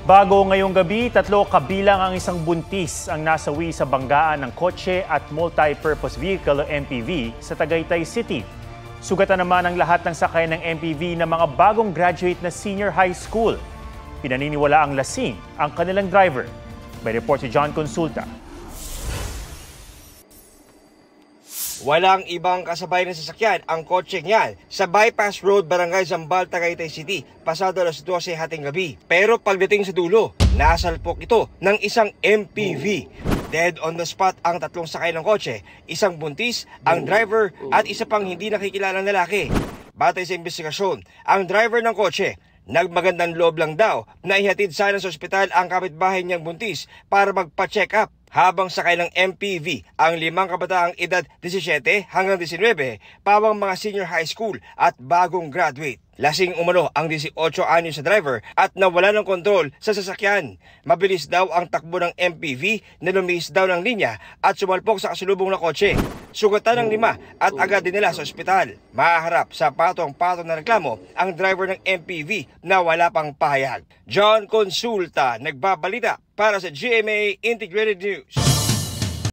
Bago ngayong gabi, 3 kabilang ang isang buntis ang nasawi sa banggaan ng kotse at multi-purpose vehicle o MPV sa Tagaytay City. Sugatan naman ang lahat ng sakay ng MPV na mga bagong graduate na senior high school. Pinaniniwala ang lasing ang kanilang driver. May report si John Consulta. Walang ibang kasabay ng sasakyan ang kotse niyan sa Bypass Road, Barangay Zambal, Tagaytay City, pasado alas 12 hating gabi. Pero pagdating sa dulo, nasalpok ito ng isang MPV. Dead on the spot ang 3 sakay ng kotse, isang buntis, ang driver at isa pang hindi nakikilalang lalaki. Batay sa investigasyon, ang driver ng kotse, nagmagandang loob lang daw na ihatid sana sa ospital ang kapitbahay niyang buntis para magpa-check up. Habang sakay ng MPV ang 5 kabataang edad 17 hanggang 19, pawang mga senior high school at bagong graduate. Lasing umano ang 18 anyo sa driver at nawala ng kontrol sa sasakyan. Mabilis daw ang takbo ng MPV na lumihis daw ng linya at sumalpok sa kasalubong na kotse. Sugatan ng 5 at agad dinala sa ospital. Maharap sa patong-patong na reklamo ang driver ng MPV na wala pang pahayag. John Consulta, nagbabalita para sa GMA Integrated News.